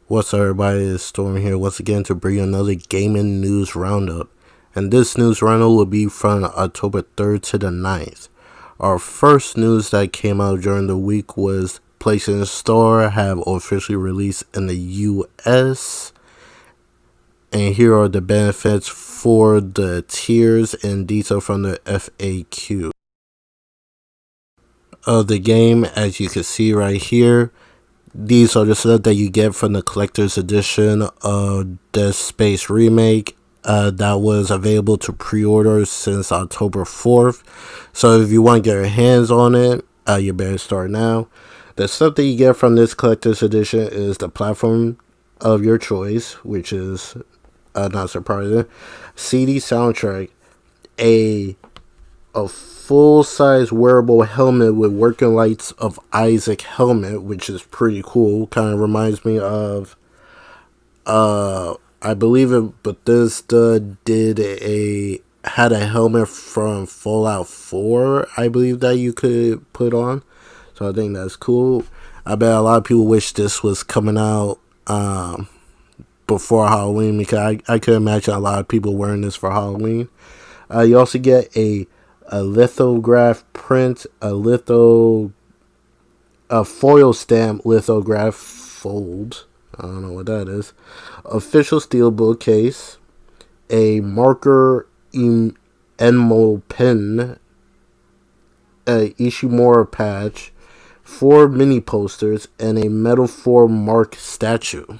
What's up, everybody? It's Storm here once again to bring you another gaming news roundup. And this news roundup will be from October 3rd to the 9th. Our first news that came out during the week was PlayStation Store have officially released in the US. And here are the benefits for the tiers and detail from the FAQ of the game. As you can see right here, these are the stuff that you get from the collector's edition of Dead Space Remake that was available to pre-order since October 4th. So if you want to get your hands on it, you better start now. The stuff that you get from this collector's edition is the platform of your choice, which is not surprising, CD soundtrack, a full-size wearable helmet with working lights of Isaac helmet, which is pretty cool. Kind of reminds me of I believe Bethesda had a helmet from Fallout 4, I believe, that you could put on. So I think that's cool. I bet a lot of people wish this was coming out before Halloween, because I could imagine a lot of people wearing this for Halloween. You also get a lithograph print, a foil stamp lithograph fold. I don't know what that is. Official steelbook case, a marker enamel pen, a Ishimura patch, 4 mini posters, and a Metal 4 Mark statue.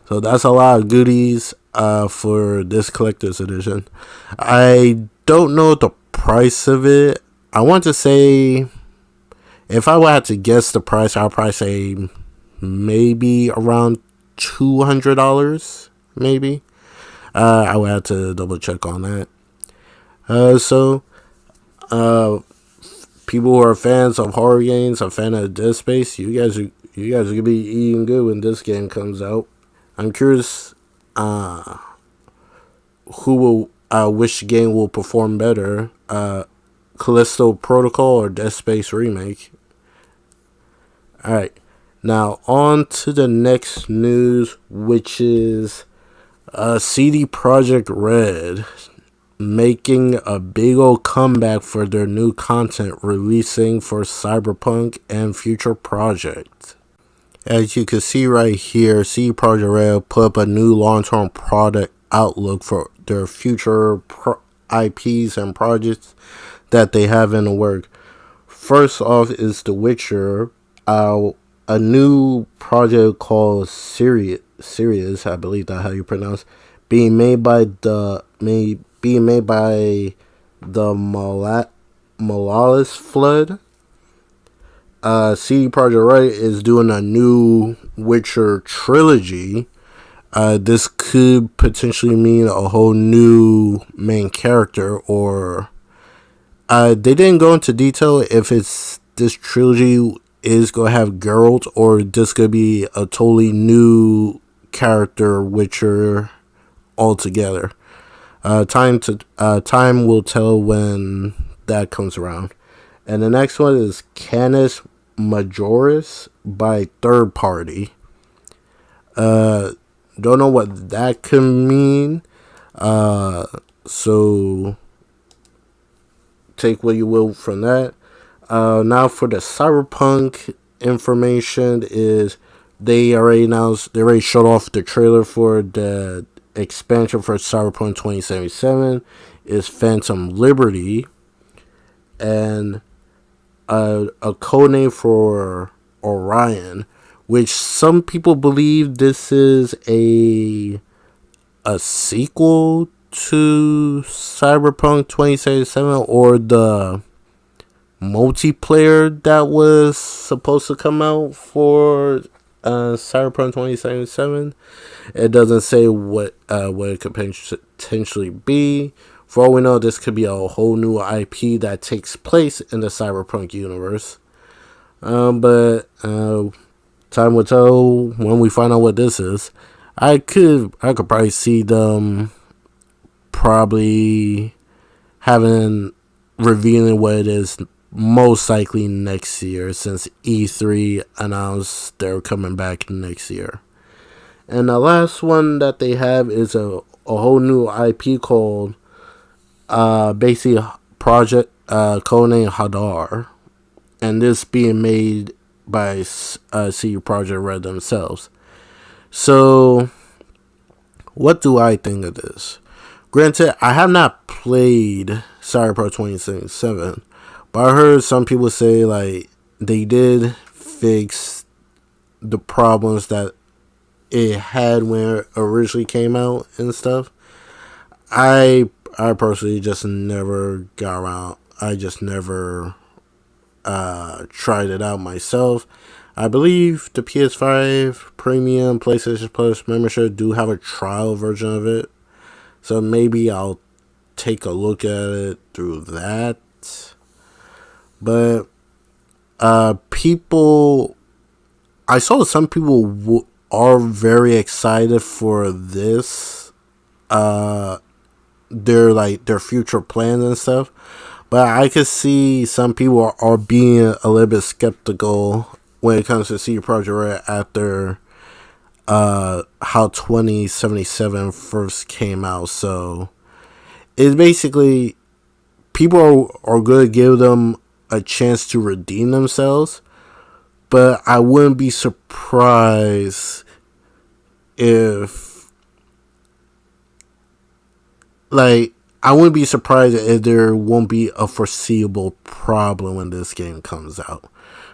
So that's a lot of goodies for this collector's edition. I don't know the price of it. I want to say, if I would have to guess the price, I'll probably say maybe around $200, maybe. I would have to double check on that. So people who are fans of horror games, a fan of Dead Space, you guys are gonna be eating good when this game comes out. I'm curious which game will perform better, Callisto Protocol or Dead Space Remake. Alright, now on to the next news, which is CD Projekt Red making a big old comeback for their new content releasing for Cyberpunk and future projects. As you can see right here, CD Projekt Red put up a new long-term product outlook for their future IPs and projects that they have in the work. First off is The Witcher, a new project called Sirius, I believe that's how you pronounce, being made by the Malalis Flood. CD Projekt Red is doing a new Witcher trilogy. This could potentially mean a whole new main character, or they didn't go into detail if this trilogy is going to have Geralt, or this could be a totally new character Witcher altogether. Time will tell when that comes around. And the next one is Canis Majoris by Third Party. Don't know what that could mean. So take what you will from that. Now for the Cyberpunk information is they already showed off the trailer for the expansion for Cyberpunk 2077 is Phantom Liberty, and a codename for Orion, which some people believe this is a sequel to Cyberpunk 2077, or the multiplayer that was supposed to come out for Cyberpunk 2077. It doesn't say what it could potentially be. For all we know, this could be a whole new IP that takes place in the Cyberpunk universe. But time will tell when we find out what this is. I could probably see them probably revealing what it is most likely next year, since E3 announced they're coming back next year. And the last one that they have is a whole new IP called basically Project codename Hadar, and this being made by CD Projekt Red themselves. So, what do I think of this? Granted, I have not played Cyberpunk 2077, but I heard some people say like they did fix the problems that it had when it originally came out and stuff. I personally just never got around. I just never tried it out myself. I believe the PS5 Premium PlayStation Plus membership do have a trial version of it, so maybe I'll take a look at it through that. But I saw some people are very excited for this. Their future plans and stuff. But I could see some people are being a little bit skeptical when it comes to CD Projekt Red after how 2077 first came out. So it's basically people are going to give them a chance to redeem themselves. But I wouldn't be surprised if I wouldn't be surprised if there won't be a foreseeable problem when this game comes out.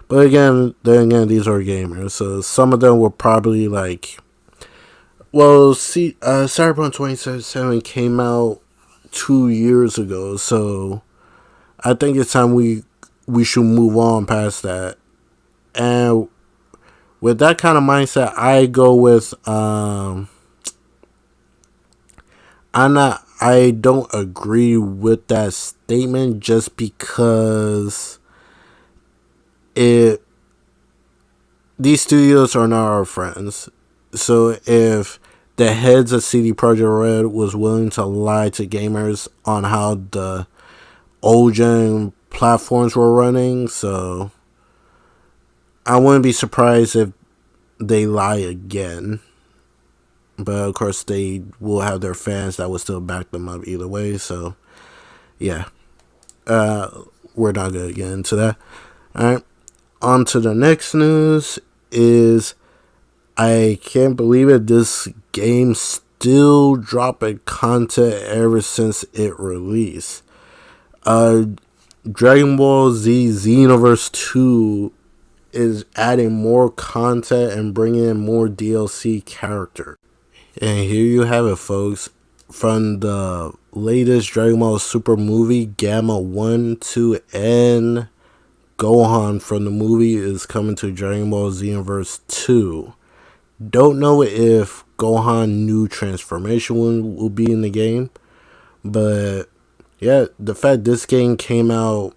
But then again, these are gamers, so some of them will probably Cyberpunk 2077 came out 2 years ago, so I think it's time we should move on past that. And with that kind of mindset, I go with I don't agree with that statement just because these studios are not our friends. So if the heads of CD Projekt Red was willing to lie to gamers on how the old gen platforms were running, so I wouldn't be surprised if they lie again. But of course, they will have their fans that will still back them up either way. So, yeah, we're not gonna get into that. All right, on to the next news. Is I can't believe it. This game still dropping content ever since it released. Dragon Ball Z Xenoverse 2 is adding more content and bringing in more DLC characters. And here you have it, folks. From the latest Dragon Ball Super movie, Gamma 1, 2, and Gohan from the movie is coming to Dragon Ball Xenoverse 2. Don't know if Gohan new transformation will be in the game. But, yeah, the fact this game came out...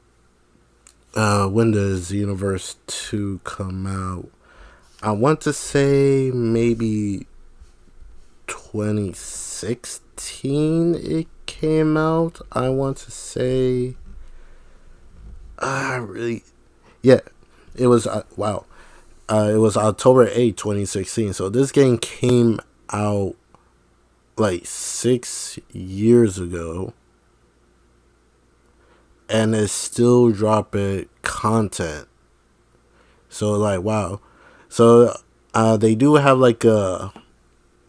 when does Xenoverse 2 come out? I want to say maybe 2016 it came out. I want to say it was it was October 8th, 2016. So this game came out 6 years ago, and it's still dropping content. So wow. So they do have a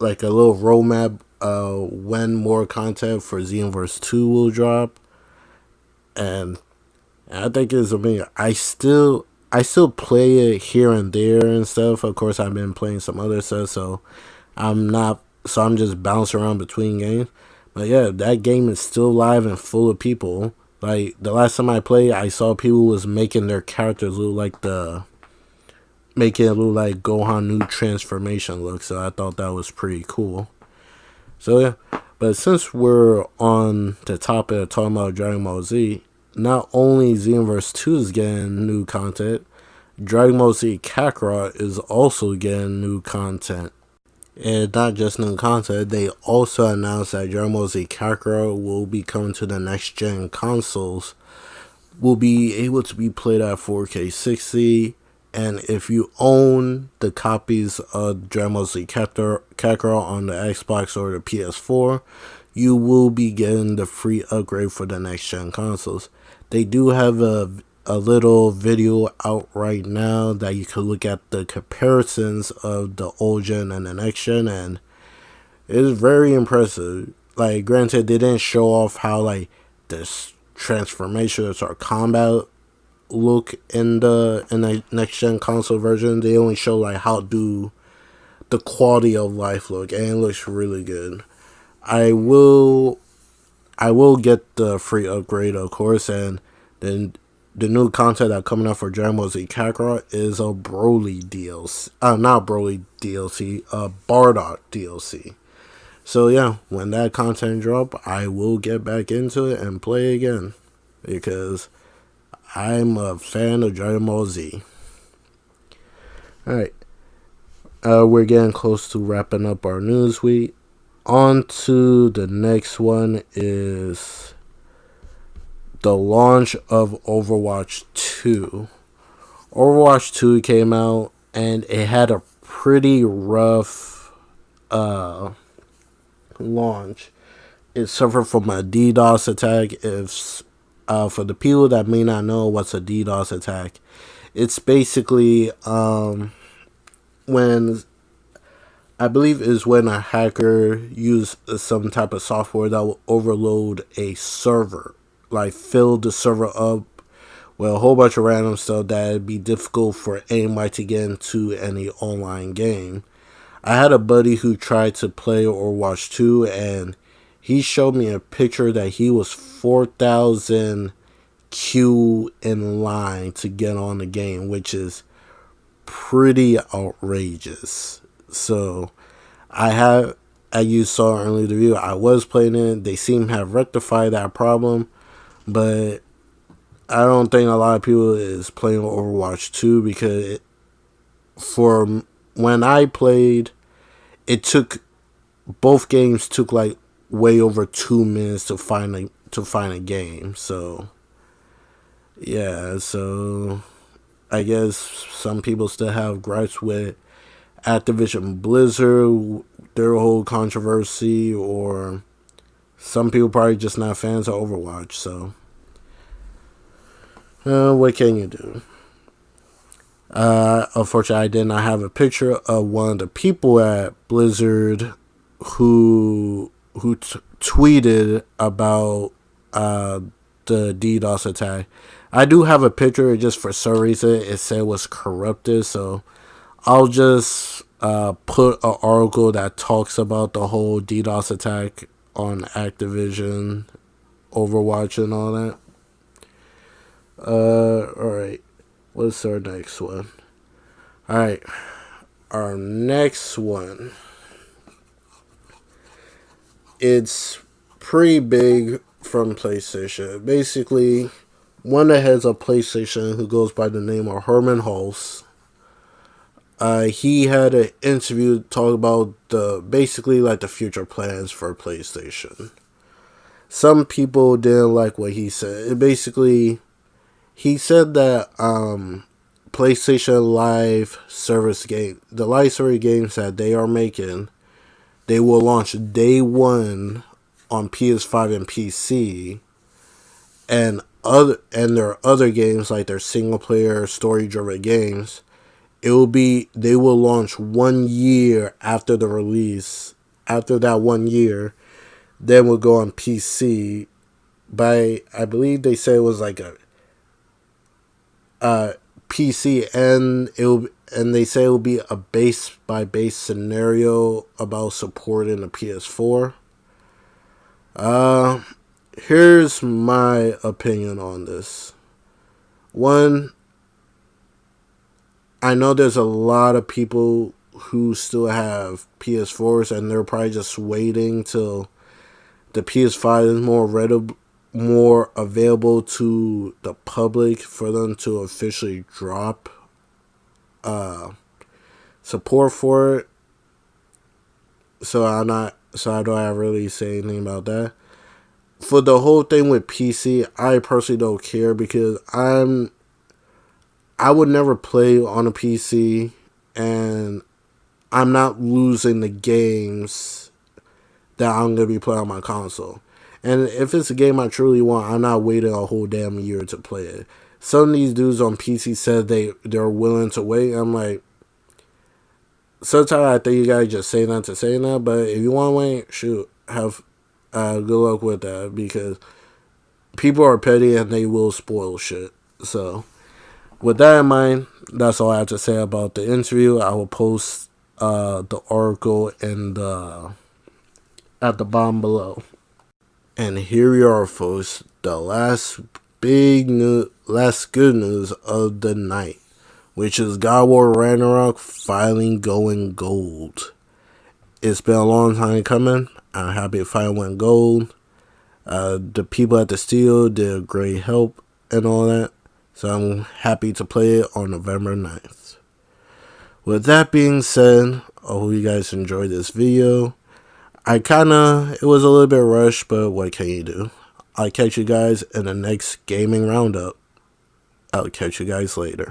little roadmap when more content for Xenoverse 2 will drop. And I think it's amazing. I still play it here and there and stuff. Of course, I've been playing some other stuff, so I'm just bouncing around between games. But yeah, that game is still live and full of people. The last time I played, I saw people was making their characters making it look like Gohan new transformation look, so I thought that was pretty cool. So yeah, but since we're on the topic of talking about Dragon Ball Z, not only Xenoverse 2 is getting new content, Dragon Ball Z Kakarot is also getting new content. And not just new content, they also announced that Dragon Ball Z Kakarot will be coming to the next gen consoles, will be able to be played at 4K 60, And if you own the copies of Dragon Ball Z Kakarot on the Xbox or the PS4, you will be getting the free upgrade for the next gen consoles. They do have a little video out right now that you can look at the comparisons of the old gen and the next gen, and it is very impressive. Like, granted, they didn't show off how like this transformations or combat look in the next gen console version. They only show like how do the quality of life look, and it looks really good. I will get the free upgrade, of course, and then the new content that coming out for Dragon Ball Z Kakarot is a Broly DLC. Not Broly DLC, Bardock DLC. So yeah, when that content drop, I will get back into it and play again because I'm a fan of Dragon Ball Z. Alright, we're getting close to wrapping up our news week. On to the next one is the launch of Overwatch 2. Overwatch 2 came out and it had a pretty rough launch. It suffered from a DDoS attack. If for the people that may not know what's a DDoS attack, it's basically when I believe is when a hacker uses some type of software that will overload a server, like fill the server up with a whole bunch of random stuff that would be difficult for anybody to get into any online game. I had a buddy who tried to play Overwatch 2, and he showed me a picture that he was 4,000 queue in line to get on the game, which is pretty outrageous. So as you saw earlier in the video, I was playing it. They seem to have rectified that problem, but I don't think a lot of people is playing Overwatch 2 because for when I played, both games took like way over 2 minutes to find a game. So yeah, so I guess some people still have gripes with Activision Blizzard, their whole controversy, or some people probably just not fans of Overwatch. So what can you do? Unfortunately, I did not have a picture of one of the people at Blizzard who tweeted about the DDoS attack. I do have a picture, just for some reason it said it was corrupted, so I'll just put an article that talks about the whole DDoS attack on Activision, Overwatch, and all that. Alright. What's our next one? Alright. Our next one. It's pretty big from PlayStation. Basically, one of the heads of PlayStation, who goes by the name of Herman Hulse, he had an interview talk about basically like the future plans for PlayStation. Some people didn't like what he said. He said that PlayStation Live service game, the live service games that they are making, they will launch day one on PS5 and PC, and their other games, like their single player story driven games, they will launch 1 year after the release. After that 1 year, then will go on PC by, I believe they say it was like a PC, and they say it will be a base by base scenario about supporting the PS4. Here's my opinion on this. One, I know there's a lot of people who still have PS4s, and they're probably just waiting till the PS5 is more available to the public for them to officially drop support for it. So I don't really say anything about that. For the whole thing with PC, I personally don't care because I would never play on a PC, and I'm not losing the games that I'm going to be playing on my console. And if it's a game I truly want, I'm not waiting a whole damn year to play it. Some of these dudes on PC said they're willing to wait. I'm like, sometimes I think you gotta just say that to say that, but if you want to wait, shoot, have good luck with that, because people are petty and they will spoil shit. So, with that in mind, that's all I have to say about the interview. I will post the article at the bottom below. And here we are, folks. The last good news of the night, which is God of War Ragnarok finally going gold. It's been a long time coming. I'm happy it finally went gold. The people at the studio did great help and all that. So I'm happy to play it on November 9th. With that being said, I hope you guys enjoyed this video. It was a little bit rushed, but what can you do? I'll catch you guys in the next gaming roundup. I'll catch you guys later.